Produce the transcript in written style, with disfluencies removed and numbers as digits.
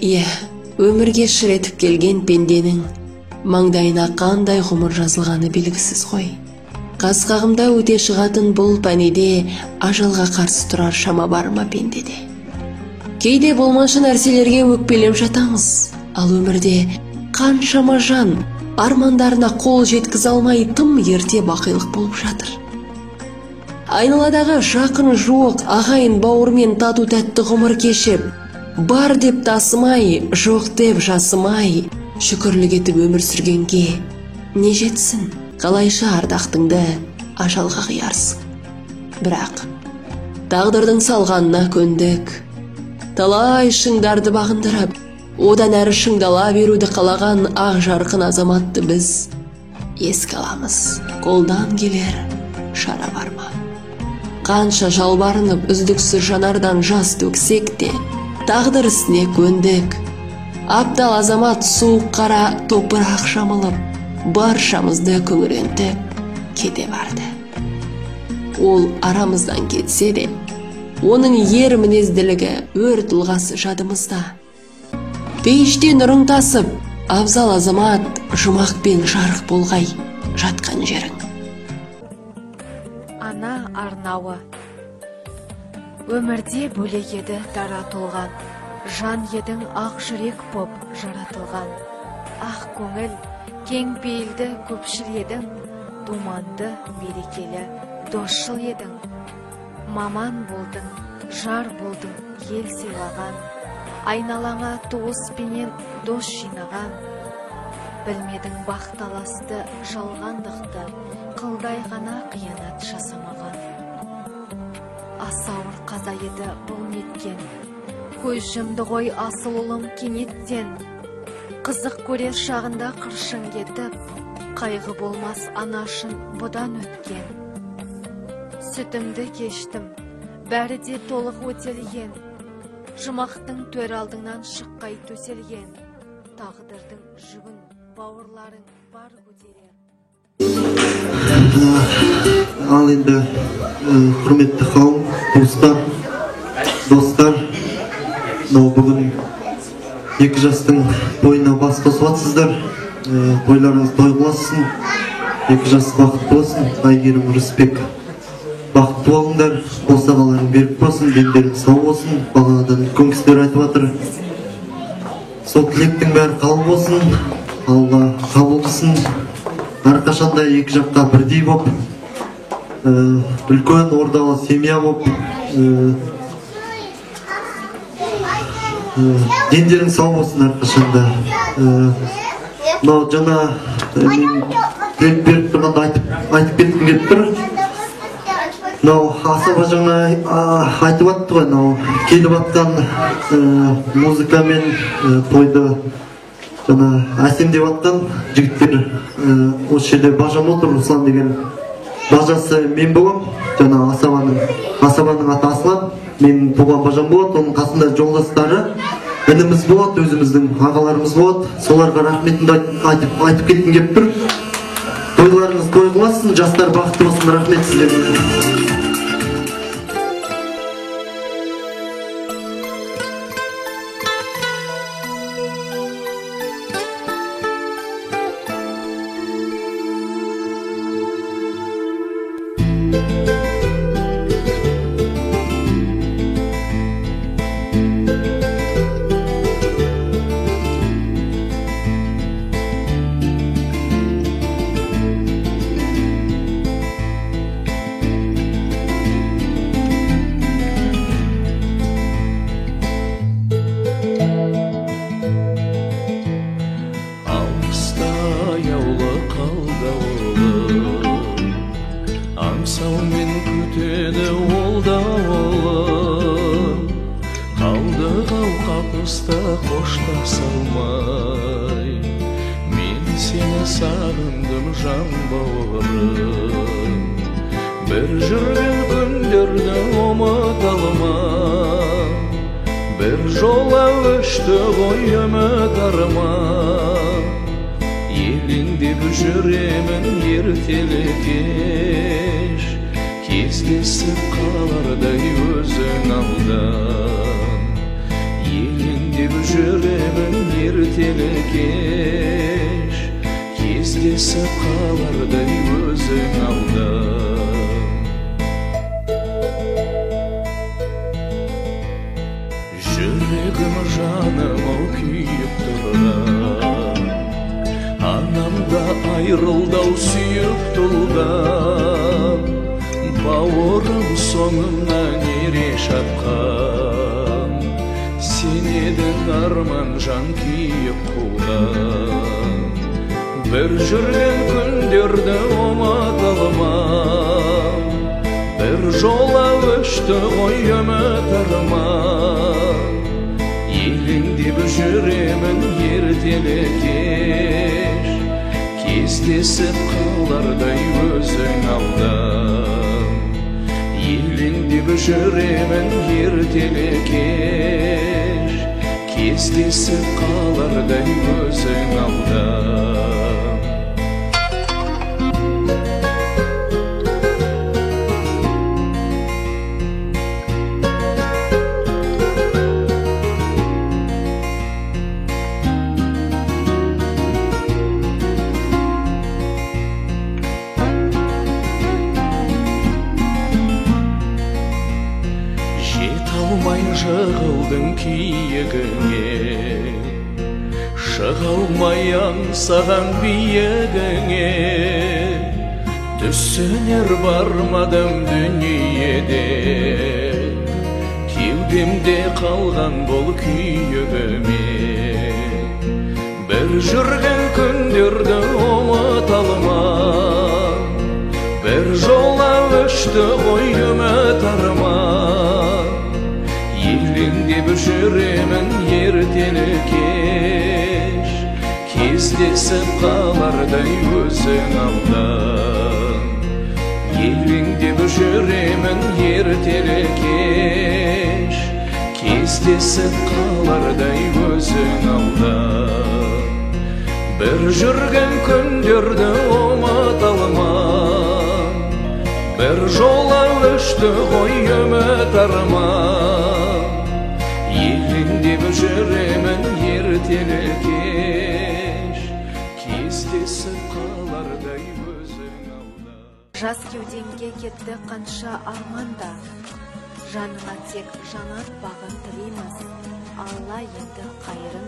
Иә, өмірге шыр етіп келген пенденің маңдайына қандай ғұмыр жазылғаны белгісіз ғой. Қас-қағымда өте шығатын бұл пәниде ажалға қарсы тұрар шама бар ма пендеде? Кейде болмашы нәрселерге өкпелеп жатамыз, ал өмірде қаншама жан армандарына қол жеткізе алмай тым ерте бақилық болып жатыр. Айналадағы жақын жоқ ағайын бауырмен тату тәтті ғұмыр кешіп, бар деп тасымай, жоқ деп жасымай, шүкірлік етіп өмір сүргенге не жетсін? Қалайша ардақтыңды ажалға қиярсың. Бірақ тағдырдың салғанына көндік. Талай шыңдарды бағындырып, одан әрі шыңдала беруді қалаған ақ жарқын азаматты біз еске аламыз. Қолдан келер шара бар ма? Қанша жалбарынып үздіксіз жанардан жас төксек те, тағдыр ісіне көндік. Аптал азамат суық қара топырақ шамылып, баршамызды күңірентіп кете барды. Ол арамыздан кетсе де, оның ер мінезділігі, өр тұлғасы жадымызда. Пейіште нұрың тасып, абзал азамат жұмақпен жарық болғай жатқан жерің. Ана арнауы. Өмірде бөлек еді таратылған, жан едің ақ жүрек боп жаратылған. Ақ көңіл, кең пейілді көпшіл едің, думанды берекелі досшыл едің. Маман болдың, жар болдың, ел сыйлаған, айналаңа туыс пенен дос жинаған. Білмедің бақталасты, жалғандықты, қылдай ғана қиянат жасамаған. Асауыр қаза еді бұл неткен, көз жұмды ғой асыл ұлым кенеттен. Қызық көрер шағында қыршын кетіп, қайғы болмас анашын бұдан өткен. Сүтімді кештім, бәрі де толық өтелген, жұмақтың төр алдыңнан шыққай төселген. Тағдырдың жүгін бауырларың бар көтерер. Ал енді құрметті қауым, достар, бүгін екі жастың тойына бас қосып жатсыздар. Тойларыңыз той болсын, екі жас бақытты болсын. Айгерім, Рысбек, бақытты болыңдар, босағаларың берік болсын, дендерің сау болсын. Баладан үлкен кісілер айтып жатыр. Сол тілектің бәрі қабыл болсын, Алла қабыл қылсын. Әрқашанда екі жаққа бірдей боп, үлкен ордалы семья боп, дендерің сау болсын әрқашанда. Мынау жаңа тілек беріп тұрғанда айтып кеткім келіп тұр. Мынау асаба жаңа айтып жатты ғой, мынау келіп жатқан музыкамен тойды жаңа әсемдеп жатқан жігіттер. Осы жерде бажам отыр, Руслан деген. Бажасы мен болам, жаңа асабаның аты Аслан. Мен туған бажам болады, оның қасында жолдастары, ініміз болады, өзіміздің ағаларымыз болады. Соларға рахметімді айтып кеткім келіп тұр. Тойларыңыз той болсын, жастар бақытты болсын. Рахмет сіздерге. Аңсаумен күтеді ол да олы, қалды қау қапыста қоштаса алмай. Мен сені сағындым жан бауырым, бір жүрген күндерді ұмыта алмай. Бір жола өшті ғой үміт арман, елеңдеп жүремін ертелі кеш, кездесіп қалардай өзің алдан. Елеңдеп жүремін ертелі кеш кездесіп қалардай өзің алда. Жүрегім жаным ау күйіп тұрған, анамда айрылдау сүйіп тұлған, бауырым соңымнан ере шапқан, сен едің арман жан күйіп қуған. Бір жүрген күндерді ұмыта алмам, бір жола өшті ғой үміт арман. Елеңдеп жүремін ертелі кеш кездесіп қалардай өзің алда. Елеңдеп жүремін ертелі кеш кездесіп қалардай өзің алда. Жығылдың киігіңе, шыға алмай аңсаған биігіңе. Түсінер бармадым дүниеде, кеудемде қалған бұл күйігіме. Бір жүрген күндерді ұмыта алмам, бір жола өшті ғой үміт арман. Елеңдеп жүремін ертелі кеш кездесіп қалардай өзің алда. Елеңдеп жүремін ертелі кеш кездесіп қалардай өзің алда. Бір жүрген күндерді ұмыта алмам, бір жола өшті ғой үміт арман. Елеңдеп жүремін ертелі кеш кездесіп қалардай өзің алда. Жас кеудеңге кетті қанша арманда, жаныңа тек жанат бағын тілейміз. Алла енді қайырын